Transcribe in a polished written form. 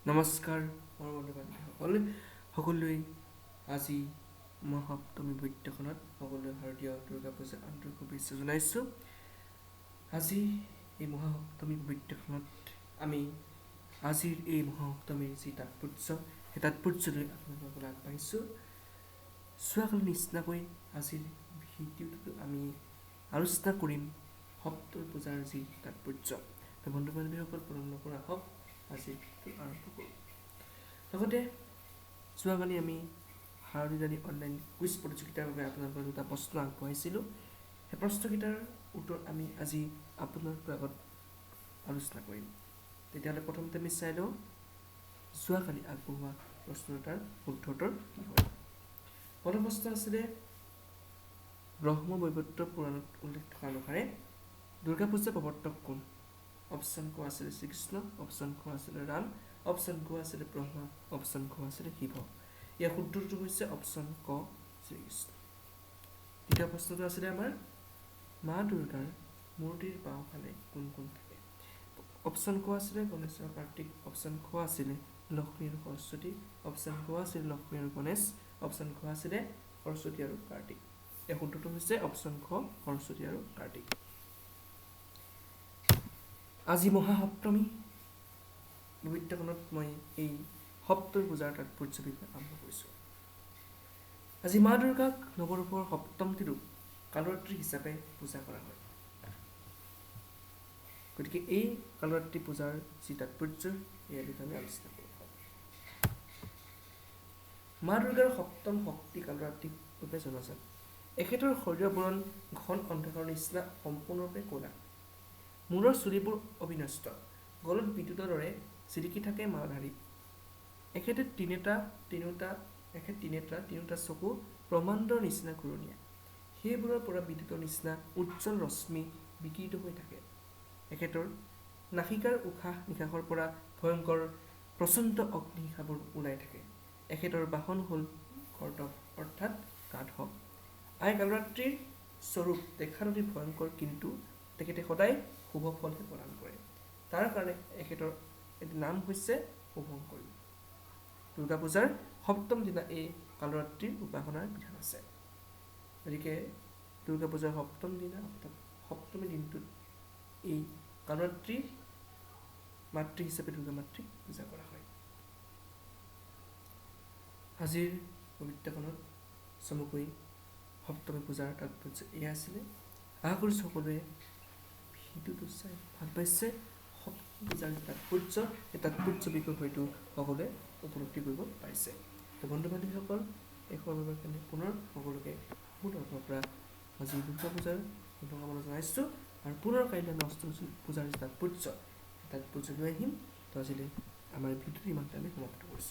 নমস্কাৰ মোৰ বন্ধু বান্ধৱীসকল সকলোৱে আজি মহাসপ্তমী উপত্যখনত সকলোৱে শাৰদীয় দুৰ্গা পূজাৰ আন্তৰিক শুভেচ্ছা জনাইছোঁ। আজি এই মহাসপ্তমী উপত্যখনত আমি আজিৰ এই মহাসপ্তমীৰ যি তাৎপৰ্য সেই তাৎপৰ্যলৈ আপোনালোকলৈ আগবাঢ়িছোঁ। যোৱাকালি নিচিনাকৈ আজিৰ ভিডিঅ'টোত আমি আলোচনা কৰিম সপ্তমী পূজাৰ যি তাৎপৰ্য। বন্ধু বান্ধৱীসকল পলম নকৰা হওক আজি আৰম্ভ কৰোঁ। লগতে যোৱাকালি আমি শাৰদীয় অনলাইন কুইজ প্ৰতিযোগিতাৰ বাবে আপোনালোকৰ দুটা প্ৰশ্ন আগবঢ়াইছিলোঁ। সেই প্ৰশ্নকেইটাৰ উত্তৰ আমি আজি আপোনালোকৰ আগত আলোচনা কৰিম। তেতিয়াহ'লে প্ৰথমতে আমি চাই লওঁ যোৱাকালি আগবঢ়োৱা প্ৰশ্ন এটাৰ শুদ্ধতৰ কি হয়। প্ৰথম প্ৰশ্ন আছিলে ব্ৰহ্মবৈৱৰ্ত পুৰাণত উল্লেখ থকা অনুসাৰে দুৰ্গা পূজাৰ প্ৰৱৰ্তক কোন? অপশ্যন ক আছিলে শ্ৰীকৃষ্ণ, অপশ্যন খ আছিলে ৰাম, অপশ্যন ক আছিলে ব্ৰহ্মা, অপশ্যন খ আছিলে শিৱ। ইয়াৰ শুদ্ধটো হৈছে অপশ্যন ক শ্ৰীকৃষ্ণ। দ্বিতীয় প্ৰশ্নটো আছিলে আমাৰ মা দুৰ্গাৰ মূৰ্তিৰ বাওঁফালে কোন কোন থাকে? অপশ্যন ক আছিলে গণেশ আৰু কাৰ্তিক, অপশ্যন খ আছিলে লক্ষ্মী আৰু সৰস্বতী, অপশ্যন ক আছিলে লক্ষ্মী আৰু গণেশ, অপশ্যন খ আছিলে সৰস্বতী আৰু কাৰ্তিক। ইয়াৰ শুদ্ধটো হৈছে অপশ্যন খ সৰস্বতী আৰু কাৰ্তিক। আজি মহাসপ্তমী উপত্যখনত মই এই সপ্তমী পূজাৰ তাৎপৰ্য বিষয়ে আৰম্ভ কৰিছোঁ। আজি মা দুৰ্গাক নৱৰূপৰ সপ্তমটি ৰূপ কালৰাত্ৰি হিচাপে পূজা কৰা হয়। গতিকে এই কালৰাত্ৰি পূজাৰ যি তাৎপৰ্য ইয়াৰ বিষয়ে আমি আলোচনা কৰোঁ। মা দুৰ্গাৰ সপ্তম শক্তি কালৰাত্ৰি ৰূপে জনাজাত। এখেতৰ শৰীৰৰ বৰণ ঘন অন্ধকাৰৰ নিচিনা সম্পূৰ্ণৰূপে ক'লা। মূৰৰ চুলিবোৰ অবিনষ্ট, গলত বিদ্যুতৰ দৰে জিলিকি থাকে মালাধাৰী। এখেতে তিনিওটা চকু ব্ৰহ্মাণ্ডৰ নিচিনা ঘূৰণীয়া। সেইবোৰৰ পৰা বিদ্যুতৰ নিচিনা উজ্জ্বল ৰশ্মি বিকিৰিত হৈ থাকে। এখেতৰ নাসিকাৰ উশাহ নিশাহৰ পৰা ভয়ংকৰ প্ৰচণ্ড অগ্নিশিখাবোৰ ওলাই থাকে। এখেতৰ বাহন হ'ল কৰ্দভ অৰ্থাৎ গাধ। আই কালৰাত্ৰিৰ স্বৰূপ দেখাত অতি ভয়ংকৰ, কিন্তু তেখেতে সদায় শুভ ফলহে প্ৰদান কৰে। তাৰ কাৰণে এখেতৰ নাম হৈছে শুভঙ্কৰী। দুৰ্গা পূজাৰ সপ্তম দিনা এই কালৰাত্ৰিৰ উপাসনাৰ বিধান আছে। গতিকে দুৰ্গা পূজাৰ সপ্তম দিনা অৰ্থাৎ সপ্তমী দিনটোত এই কালৰাত্ৰি মাতৃ হিচাপে দুৰ্গা মাতৃক পূজা কৰা হয়। আজিৰ পবিত্ৰখনত চমুকৈ সপ্তমী পূজাৰ তাৎপৰ্য এয়া আছিলে। আশা কৰিছোঁ সকলোৱে ভিডিঅ'টো চাই ভাল পাইছে। সপ্তমী পূজাৰ তাৎপৰ্য এই তাৎপৰ্য বিষয়ে হয়তো সকলোৱে উপলব্ধি কৰিব পাৰিছে। বন্ধু বান্ধৱীসকল এই সময়ৰ কাৰণে পুনৰ সকলোকে মোৰ পৰা আজি দুৰ্গা পূজাৰ শুভকামনা জনাইছোঁ। আৰু পুনৰ কাইলৈ আমি অষ্টমী পূজাৰ যি তাৎপৰ্য লৈ আহিম। তো আজিলৈ আমাৰ ভিডিঅ'টো ইমানতে আমি সমাপ্ত কৰিছোঁ।